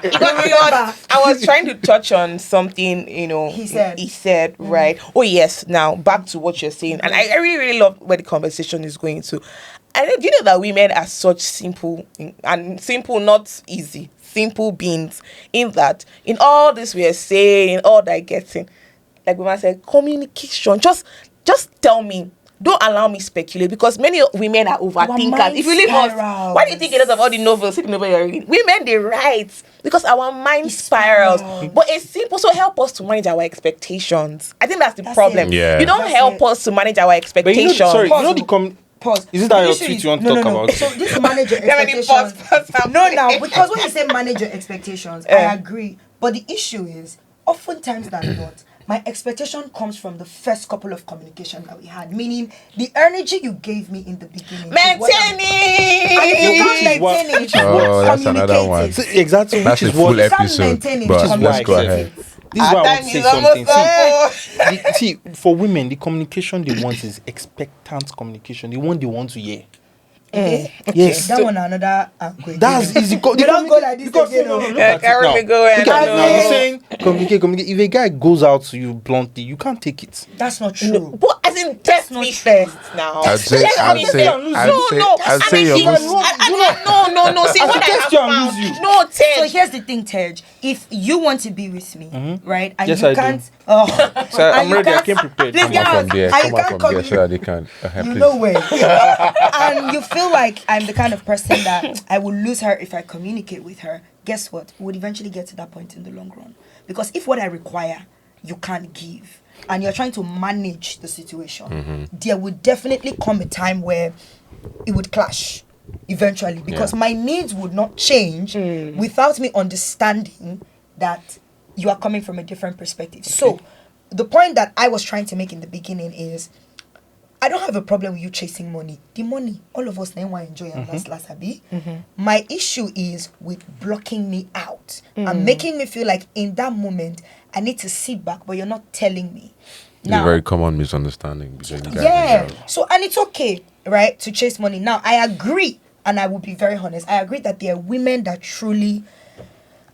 Because you know, I was trying to touch on something, He said. right? Oh yes, now back to what you're saying, and I really really love where the conversation is going to. And do you know that women are such simple not easy, simple beings, in that in all this we are saying, in all that getting, like we might say, communication, just tell me. Don't allow me speculate, because many women are overthinkers. mind If you leave us, spirals. why do you think a lot of all the novels, see the novel you're reading? Women, they write because our mind spirals. But it's simple. So help us to manage our expectations. I think that's the problem. it. Yeah. You don't That's help it. us to manage our But expectations. sorry, Pause. the Pause. Is it that The your issue tweet is- you want to talk about? So this manage your How many expectations. pause, No, now, because when you say manage your expectations, I agree. But the issue is, oftentimes than not, my expectation comes from the first couple of communication that we had. Meaning, the energy you gave me in the beginning. And if you can't Maintaining. maintain it, Oh, that's another communicate one. it. So exactly, That's which a is what full You can't episode. maintain it, But just let's go communicate ahead. it. This is why I want to say something. See, for women, the communication they want is expectant communication. The one they want to hear. Yes. That one another angle. That's easy. You don't go like this because again. no, oh. look at it Can't now. really go and Look at it now. know. You're saying communicate. If a guy goes out to you bluntly, you can't take it. That's not true. But as in, test me first now. I'd say, Test I'd me say, first. I'd say you're no, most. no. See, I what should I test have you and found. lose you. No, So test. here's the thing, Tej. If you want to be with me, right, and Yes, you I do. can't, So and I'm you ready. I can't- came prepared. Please Come get on. out. From there, I come can't out from there come so that they can. you Please. know where, and you feel like I'm the kind of person that I will lose her if I communicate with her. Guess what? We would eventually get to that point in the long run, because if what I require you can't give, and you're trying to manage the situation, there would definitely come a time where it would clash eventually, because Yeah. my needs would not change without me understanding that you are coming from a different perspective. So the point that I was trying to make in the beginning is, I don't have a problem with you chasing money. The money, all of us now want to enjoy and last abi. My issue is with blocking me out and making me feel like in that moment I need to sit back, but you're not telling me. It's a very common misunderstanding between you guys. Yeah. and girls. So, and it's okay, right, to chase money. Now, I agree, and I will be very honest. I agree that there are women that truly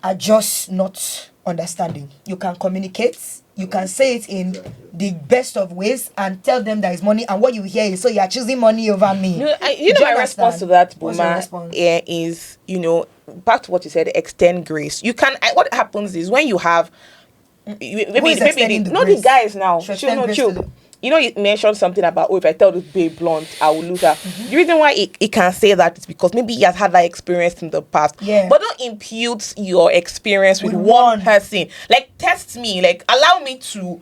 are just not understanding. You can communicate. You can say it in the best of ways and tell them there is money, and what you hear is, so you are choosing money over me. You know, Do you my response to understand? that, What's your Boma, response? is, back to what you said, extend grace. You can, what happens is when you have, maybe is extending the not grace? the guys now. Should extend grace to the- You mentioned something about, if I tell this babe blunt, I will lose her. The reason why it can say that is because maybe he has had that experience in the past. Yeah. But don't impute your experience with With one one. person. Like, test me. Like, allow me to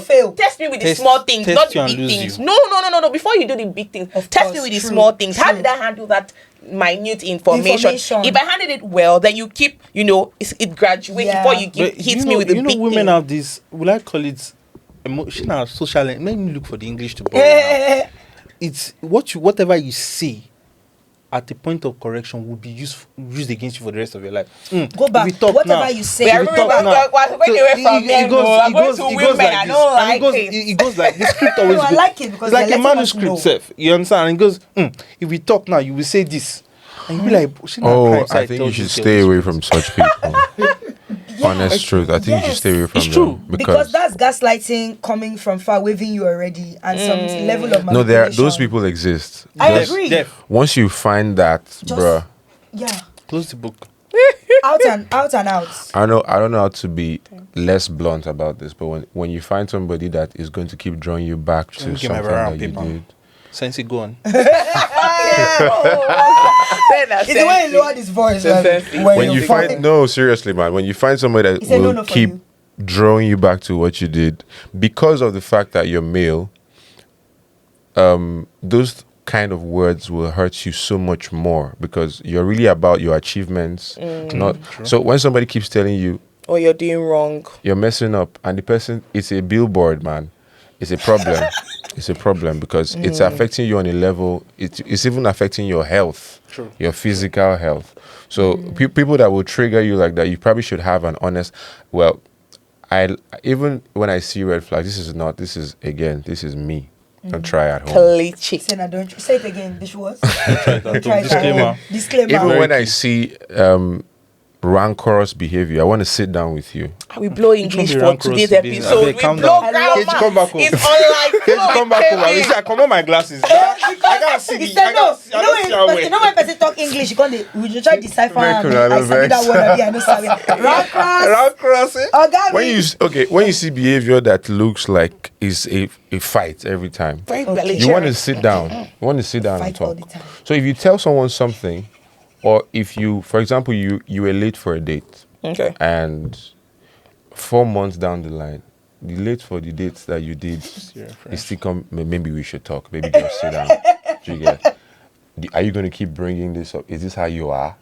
fail. Test me with the Test- small things, test not you the and big lose things. you. No. Before you do the big things, Of test course, me with the true, small things. How true. did I handle that minute information? Information. If I handled it well, then you keep, it graduates Yeah. before you But hit me with the big women thing. have this, will I call it emotional, social, let me look for the English to borrow now. It's whatever you say at the point of correction will be used against you for the rest of your life. Go back. If we talk Whatever now, you say. We are if we moving talk now, back- we're going away from men, though. I'm going to women, I this. don't And like it. it goes like the script always No, I goes- like it because it's like they're a letting us manuscript know. self. You understand? And it goes, if we talk now, you will say this. And you'll be like, shouldn't Oh, cry inside I think tell you should this girl stay this away truth? from such people. Honest truth. I think you should stay away from It's true. them Because that's gaslighting coming from far, waving you already, and some level of manipulation. no, those people exist. I Just- agree. Def, Once you find that, bruh, Yeah, close the book. out and out. I don't know how to be less blunt about this, but when you find somebody that is going to keep drawing you back to me get my something brown that you paper. did, Sensi, go on. It's the way he lowered his voice. when you find seriously, man, when you find somebody that He said, will "No, for keep you." drawing you back to what you did because of the fact that you're male, those kind of words will hurt you so much more because you're really about your achievements, not. So when somebody keeps telling you Or you're doing wrong. you're messing up, and the person, it's a billboard, man. it's a problem. It's a problem because it's affecting you on a level. It's even affecting your health, your physical health. So people that will trigger you like that, you probably should have an honest. Well, even when I see red flags, this is me. Don't try at home. Kelechi. Say, don't say it again. This was Disclaimer. Disclaimer. Even when I see rancorous behavior, I want to sit down with you. We blow English for rancorous today's being- episode. We Abeg, calm blow down. grammar. Keji, come back home. It's unlike Keji, come back home. I come on my glasses. I gotta see He the. said I no. gotta see. I don't see how You know when person talk English, you can't. We just try to decipher. Very cool, I vex. said that word. I know sorry. Rancorous. When you see behavior that looks like is a fight every time, Very Okay. belligerent. you want to sit down. You want to sit down and Fight all talk. the time. So if you tell someone something, or if you, for example, you were late for a date, Okay. and 4 months down the line, the late for the dates that you did, you still come. Maybe we should talk. Maybe just sit down. Do you get? Are you going to keep bringing this up? Is this how you are?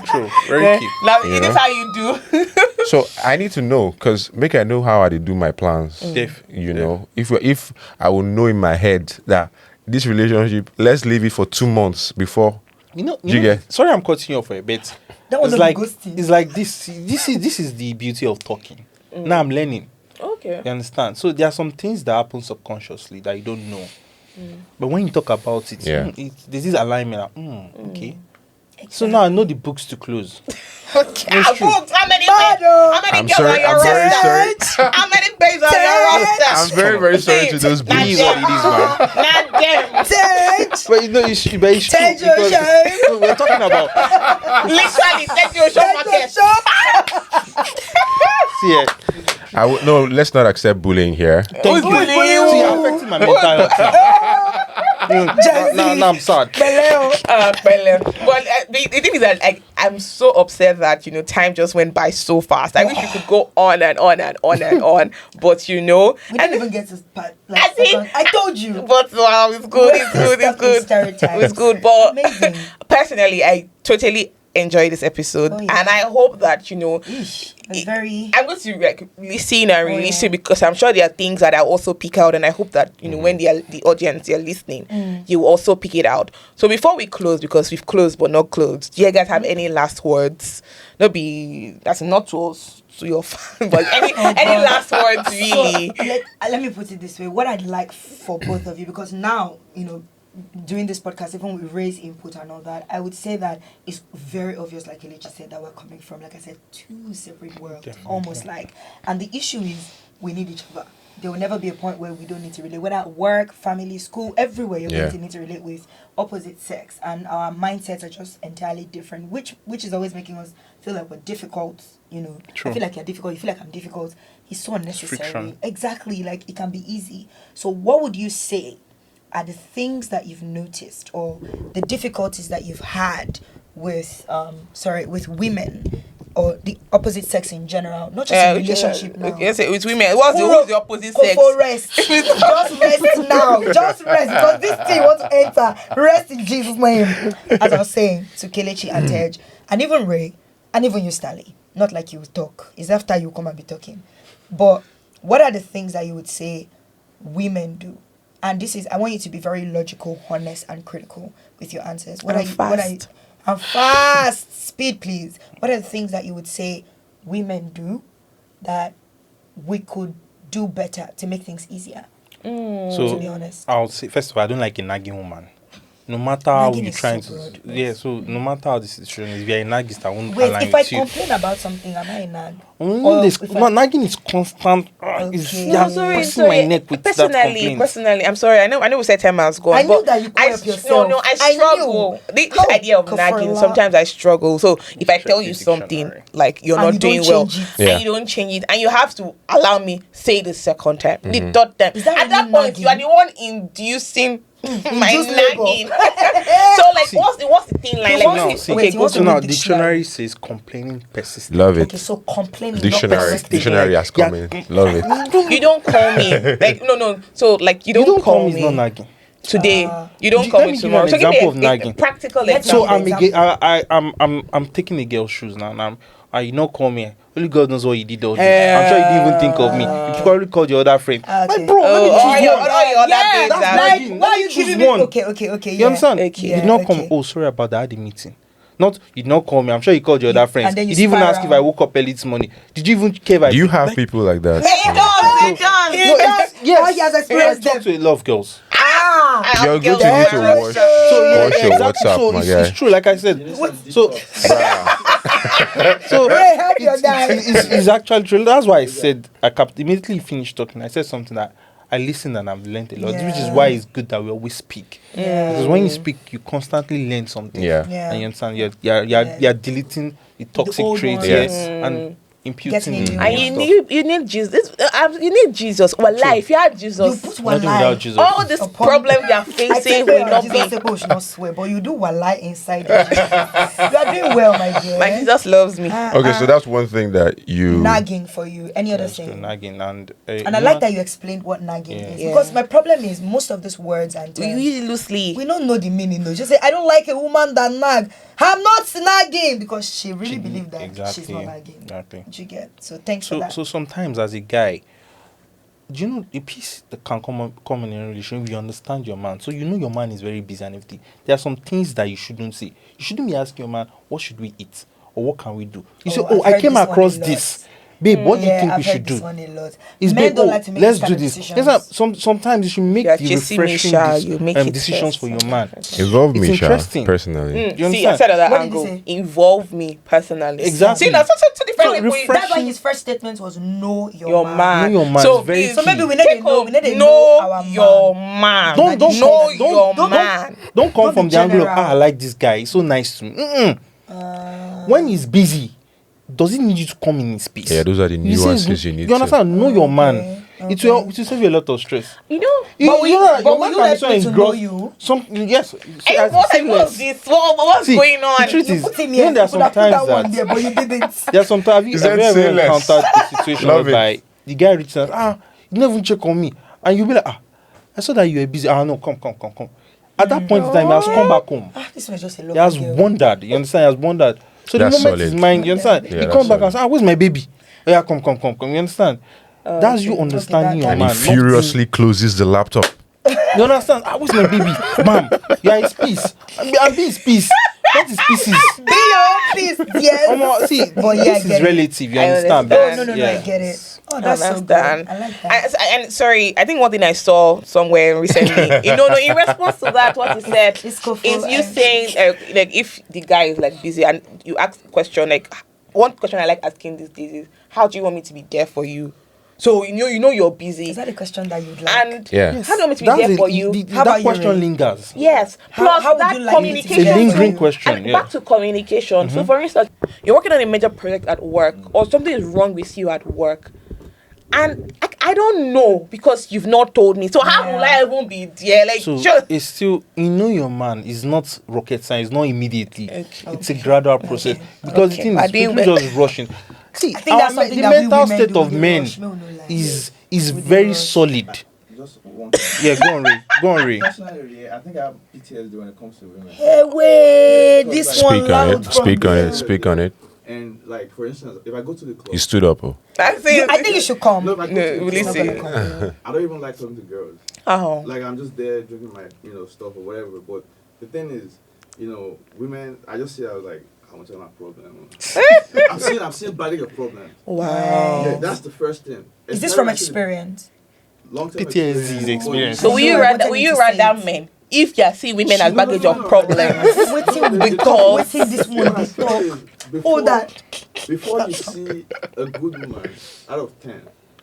True. Very key. Now, You it know? is how you do. So I need to know, because make I know how I dey do my plans. You know, if I will know in my head that this relationship, let's leave it for 2 months before. You Do you know, get? sorry I'm cutting you off for a bit. That was It's a like ghosting. it's like this is the beauty of talking. Now I'm learning. Okay. You understand? So there are some things that happen subconsciously that you don't know. But when you talk about it, Yeah. there's this alignment. Okay. So now I know the books to close. Okay. It's true. Books, how many I'm girls sorry, on your I'm very roster? sorry. How many babes on your roster? I'm very, very sorry to those Nah, It books. is what it is, man. Not them. Take. But you know, it's true. Take your Because shame. no, we're talking about. Literally, take your show market. See, No, let's not accept bullying here. thank you. bullying you? See, you're affecting my mental health. Now I'm sad. Well, the thing is that I'm so upset that time just went by so fast. I wish we could go on and on and on and on, but We didn't even get to part. I think- Second. I told you. But wow, it's good, it's good. Stereotypes. It's good, but Amazing. personally, I totally enjoy this episode, Oh, yeah. and I hope that Eesh, it's very. I'm going to listen and release yeah. it, because I'm sure there are things that I also pick out, and I hope that when the audience are listening, you will also pick it out. So before we close, because we've closed but not closed, do you guys have any last words? That's not to us, to your fans, but any last words really? So, let me put it this way. What I'd like for both of you, because now, doing this podcast, even we raise input and all that, I would say that it's very obvious, like Kelechi said, that we're coming from, like I said, two separate worlds, almost like. And the issue is we need each other. There will never be a point where we don't need to relate, whether at work, family, school, everywhere you're going to need to relate with opposite sex, and our mindsets are just entirely different, which is always making us feel like we're difficult. True. I feel like you're difficult, you feel like I'm difficult. It's so unnecessary. Friction. Exactly, like it can be easy. So what would you say are the things that you've noticed, or the difficulties that you've had with with women or the opposite sex in general, not just in relationship now? Yes, it's women. Who's the opposite sex? Kofo, rest. Just rest now. Just rest, because this thing wants to enter. Rest in Jesus' name. As I was saying to Kelechi and Tej, and even Ray, and even you, Stanley. Not like you would talk. It's after you come and be talking. But what are the things that you would say women do? And I want you to be very logical, honest, and critical with your answers. I'm fast. Speed, please. What are the things that you would say women do that we could do better to make things easier? To be honest. I'll say, first of all, I don't like a nagging woman. No matter how Nagging you're is trying so to... broad. Yeah, so no matter how the situation is, if you're a naggist, I won't Wait, align if I with you. complain about something, am I a nag? Nagging is constant. Okay. You're pressing my neck with that complaint. Personally, I'm sorry. I know we said 10 minutes ago. I knew that you call up yourself. No, I I struggle. knew. This Oh, idea of nagging, Kofo. sometimes I struggle. So if I tell you Dictionary. something like you're And not you don't doing well, change it. and you don't change it, and you have to allow me say the second time, the third time. Is that At that really point, you are nagging? the one inducing my Induced labor. nagging. So like, See. what's the thing like? So Like, No, okay, see, Wait, you want so to now read dictionary says complaining persistent. Love it. Okay, so complaining. Dictionary has come in. Love it. you don't call me like no. So like you You don't call is not me nagging. today. You don't Let call me me give you tomorrow. an So give me example of a nagging. practical Let's So example. I'm taking a girl's shoes now, and I'm taking a girl's shoes now, and you not call me. only God knows what you did all day. I'm sure you didn't even think of me. You probably called your other friend. Okay. My bro, Oh, let me all choose your one. other babes. that's are- like- Like, why are you choose giving me? one. Okay. You understand? Okay. You did not okay. come. Oh, sorry about that. I had a meeting. Not you did not call me. I'm sure you called your other friends. and then You you didn't even ask if I spiral. woke up early this morning. Did you even care if I Do you pick- have like, people like that? He does. He No, does. yes. Oh, he has I experienced talk them. to a lot of girls. You're going to need to watch. So yeah, What's your exactly. WhatsApp, So my it's guy? true, like I said. So so Hey, help your guy. it's actually true. That's why I said I kept immediately finished talking. I said something that I listened and I've learned a lot, which is Yeah. why it's good that we always speak. Yeah. Because when you speak, you constantly learn something. Yeah. Yeah. And you understand Yeah. you're deleting the toxic old traits, ones. yes, Yes. and imputing Getting the in new And you need Jesus. You need Jesus. Well, life. You have You Jesus. put one Nothing lie. without Jesus. All this Upon- problem you are I facing think will not Jesus be. said, "Oh, should not swear," but you do one lie inside. You are doing well, my dear. My Jesus loves me. Okay, so that's one thing that you. nagging for you. Any other Yes, to thing? nagging and And I like that you explained what nagging Yeah. is, Yeah. because my problem is most of these words and We terms, use it loosely. we don't know the meaning though. Just say, I don't like a woman that nag. I'm not nagging, because she really believed that she's not nagging. Exactly. Did you get? So thanks for So that. so sometimes as a guy, do you know a piece that can come in a relationship? You understand your man, so you know your man is very busy and everything. There are some things that you shouldn't say. You shouldn't be asking your man, "What should we eat?" or "What can we do?" You say, I've "Oh, I heard came this one across a lot. this, babe. What do you think I've we heard should this do?" one a lot. It's Men babe, don't oh, like to make let's this do kind of this. decisions. Yes, sometimes you should make You're the chasing me, refreshing Sha, you make it decisions first. for your man. Involve It's me, Sha, interesting. personally. You See, I understand? said at that What did he angle. say? Involve me personally. Exactly. See, that's two different So ways. refresh- That's why his first statement was know Your man. Know your man So is very please, So maybe key. we need to know. We need to know our man. your man. Don't know don't your don't, man. Don't come Don't from be the angle of general. I like this guy. He's so nice to me. When he's busy, does he need you to come in his space? Yeah, those are the You say nuances you need You understand? Know your man. Okay. It will save you a lot of stress. You know, But will you can let be so me to know engrossed- you? Some yes. See, hey, as what's seamless. this? What's See, going on? the truth You is, put him you know, here. there are You could have put sometimes that one there, that but you didn't. there are sometimes have you Is that ever seamless? encountered a situation Love whereby it. the guy reaches out, you never even check on me, and you'll be like, I saw that you were busy. No, come. At that point in time, he has come back home. This was just a He local has girl. wondered. You understand? He has wondered. So That's the moment his solid. mind, you understand? Yeah, He that's comes back and solid. says, where's my baby? Oh, yeah, come. You understand? That's you understanding that- your And man. he not furiously closes the laptop. you understand? Where's my baby? Ma'am, you are his peace. I'm being his peace. Not his pieces. Be your own peace, yes. See, But yeah, I this is get it. relative. You I understand? understand. Oh, no, Yeah. I get it. Oh, I that's so good. understand. I like that. And sorry, I think one thing I saw somewhere recently, in response to that, what you said It's Kofo, is you saying like if the guy is like busy and you ask a question, like one question I like asking these days is, how do you want me to be there for you? So you know you're busy, Is that a question that you'd like? and Yeah. how do you want me to be there for you? How about That you, question Ray? lingers. Yes. How- Plus how would that you like me to be communication. It's a there lingering for you? question. And Yeah. back to communication. So, for instance, you're working on a major project at work, or something is wrong with you at work, and I don't know because you've not told me. So how will I even be there? Like, So just it's still your man is not rocket science, not immediately. Okay. It's a gradual process because Okay. the thing I is didn't people wait. just rushing. See, I think that's something the that we mental women state do of with the men rush, no lie. is With the very rush. solid. Just one thing. Yeah, go on, Ray. Personally, yeah, I think I have PTSD when it comes to women. Hey, wait, this Speak one Speak on loud it. from Speak on you. it. Speak on it. And like, for instance, if I go to the club, You stood up. Oh. I think. I think you should come. no, if I go No, to the will you club, say? I don't even like talking to girls. Oh. Like I'm just there drinking my stuff or whatever. But the thing is, women. I just see I was like, how much of my problem? I'm seeing baggage of problems. Wow. Yeah, that's the first thing. Is this from experience? Long-term PTSD experience. So I will know, you I rather say it. men if you see women as No, baggage no, of no. problems? Waiting Because- waiting this one What I'm be saying talk. is, Oh, that. before you see a good woman out of 10,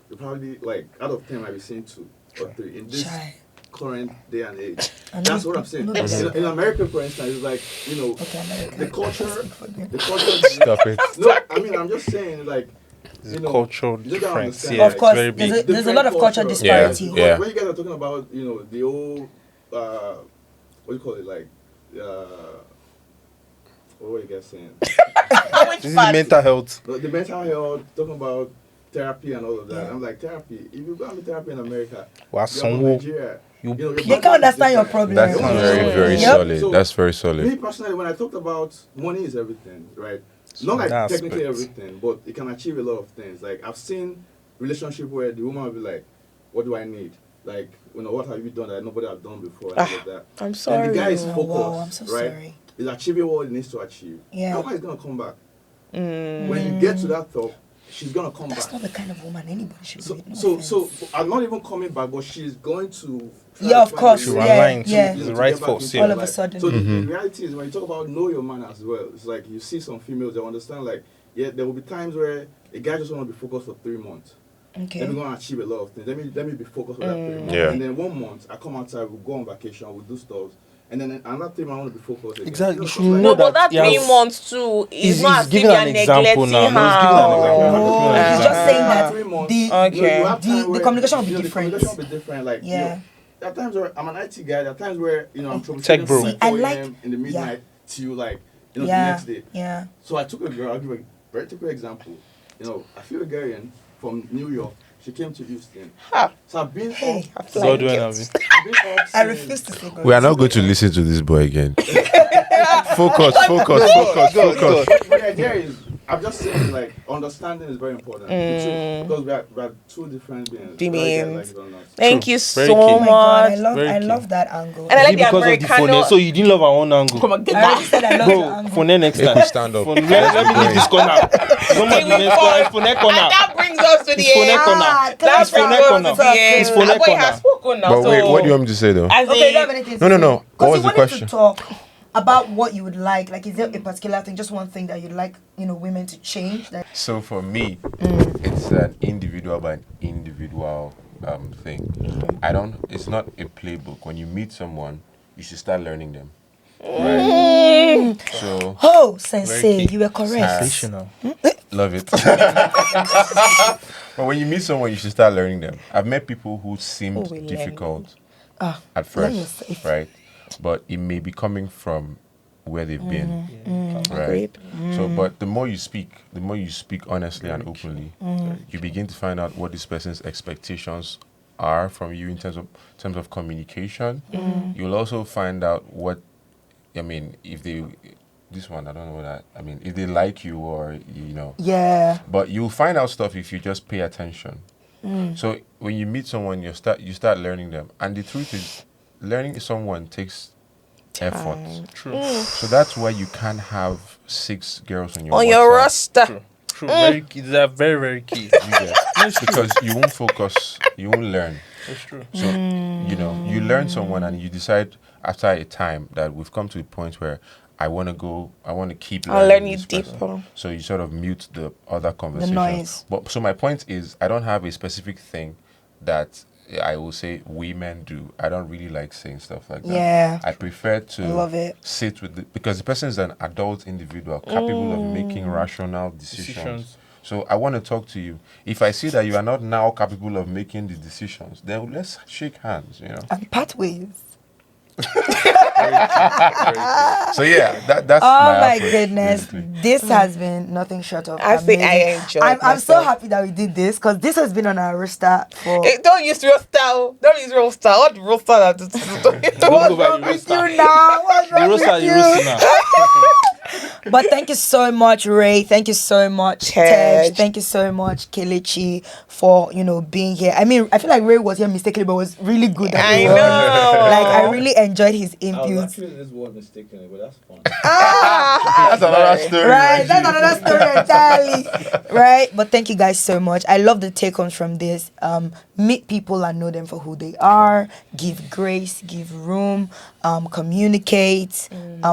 you probably like out of 10 might be seeing 2 or 3 in this Shy. current day and age. I That's know- what I'm saying. no, that's- In America, for instance, it's like Okay, America. the culture. Stop it. No, I mean I'm just saying like It's a cultural you gotta difference. understand, Yeah, Of it's course, very big. there's a lot of culture Different disparity. Because Yeah. when you guys are talking about the old what do you call it, like what were you guys saying? This is mental health. The mental health, talking about therapy and all of that. I'm like, therapy. If you go and therapy in America, Well, you're some from wo- Nigeria. you your They background can't is understand your different. problem. That's very, very Yep. solid. So- That's very Me solid. personally, when I talked about money is everything, right? not like That technically aspect. everything, but it can achieve a lot of things. Like I've seen relationship where the woman will be like, "What do I need? Like, what have you done that nobody have done before?" And like that. I'm sorry. And the guy is Oh, focused, wow, I'm so right? sorry. He's achieving what he needs to achieve. Yeah. Nobody's gonna come back. When you get to that thought, she's gonna come That's back. not the kind of woman anybody should So, be. No so, offense. so I'm not even coming back, but she's going to. try Yeah, to of find course, a To way yeah, align yeah. to the to right get back force. into Yeah. All her of a life. sudden. So the reality is when you talk about know your man as well, it's like you see some females, they understand like, yeah, there will be times where a guy just want to be focused for 3 months. Okay. Let me go and achieve a lot of things. Let me be focused on that 3 months. Yeah. And then 1 month, I come outside, we'll go on vacation, we'll do stuff. And then another 3 months, I want to be focused again. Exactly. You You know, should stuff like know No, but that he has- 3 months too is He's not as if giving you're an example neglecting now. No, he's giving an example. Oh, I'm he's giving just an saying example. that 3 months. the- Okay. You have The- time the where, communication will be the different. communication will be different. Like, Yeah. there are times where I'm an IT guy. There are times where I'm troubleshooting Tech bro. from See, I 4 like- a.m. in the midnight till like the Yeah. next day. Yeah. So I took a girl. I'll give a very typical example. I flew a girl in from New York. She came to Houston. Ha. So I've been Hey. up. So what do I have? I've been up I since- refuse to say God. We are not going to listen to this boy again. Focus. Go. But the idea is, I'm just saying, like, understanding is very important. Because we are two different beings. Do you whether you mean- like it or not. Thank True. you Very so key. Oh my God, much. Very I key. love that angle. And I Is like it the because of the phone? Americano. So you didn't love our own angle. Come on, get I already back. said I love your Bro, angle. phone next If time. we stand up. Phone, let me leave this corner. Someone We next fall. corner. Phone And corner. that brings us to the It's phone end. corner. Ah, That It's phone brings us corner. to the end. It's phone Boy corner. has spoken now. But so wait, what do you want me to say though? as Okay, you in- don't have anything to No. say? What was Because the you wanted question? to talk about what you would like is there a particular thing, just one thing that you'd like, women to change? Like, So for me, it's an individual by individual thing. It's not a playbook. When you meet someone, you should start learning them. Right? So oh, sensei, key. you were correct. Sensational. love it. But when you meet someone, you should start learning them. I've met people who seemed we learn. difficult Ah, at let me first, say- right? But it may be coming from where they've been, right? Agreed. So, but the more you speak honestly and openly, you begin to find out what this person's expectations are from you in terms of communication. You'll also find out if they. This one, I don't know what if they like you or Yeah. but you'll find out stuff if you just pay attention. So when you meet someone, you start learning them, and the truth is, learning someone takes effort. True. So that's why you can't have 6 girls on your On your WhatsApp, roster. True. Very key. They're very, very key. you get. Because you won't focus, you won't learn. That's true. So you learn someone, and you decide after a time that we've come to a point where I want to keep I'll learning learn you this person. deeper. So you sort of mute the other conversations. noise. But so my point is, I don't have a specific thing that I will say women do. I don't really like saying stuff like that. Yeah. I prefer to I love it. sit with because the person is an adult individual capable of making rational Decisions. So I want to talk to you. If I see that you are not now capable of making the decisions, then let's shake hands, And pathways. So yeah, that's Oh my approach, goodness, basically. this has been nothing short of I think I amazing. enjoyed I'm so myself. happy that we did this because this has been on our roster for. Hey, don't use real style. Don't use real style. What the real style? That Don't go What's by wrong the with roster. you now? What's The wrong roster with you roasting you? now. But thank you so much, Ray. Thank you so much, Tej. Tej. Thank you so much, Kelechi, for being here. I mean, I feel like Ray was here mistakenly, but was really good at I it. know. Like I really enjoyed his I was inputs. actually in this word mistakenly, but that's fun. That's another story. Right, that's another story entirely. Right, but thank you guys so much. I love the take homes from this. Meet people and know them for who they are. Give grace, give room, communicate.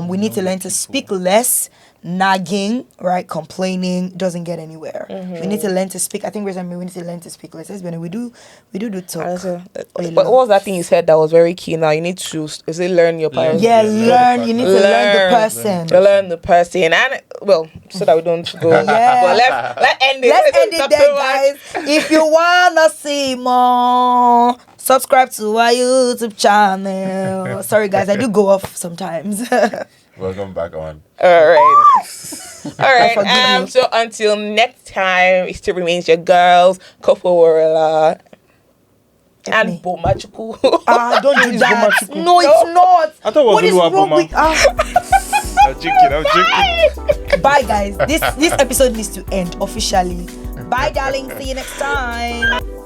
We need to learn to speak less. Nagging, right? Complaining doesn't get anywhere. We need to learn to speak. I think we need to learn to speak less. Let's be honest, we do talk. But what was that thing you said that was very key? Now you need to learn your priorities. Yeah, Yeah, learn. You need to learn the person. Learn the person, and so that we don't go. Yeah. But let's end it. Let's end it there, guys. If you wanna see more, subscribe to our YouTube channel. Sorry, guys, I do go off sometimes. Welcome back on. All right. All right. forgive you. So until next time, it still remains your girls, Kofo Warela and me. Boma and Kofo. Don't do It's that. Boma Chuku. No, it's not. I thought it was What is Oluwa wrong Boma. with joking. Bye, guys. This episode needs to end officially. Bye, darling. See you next time.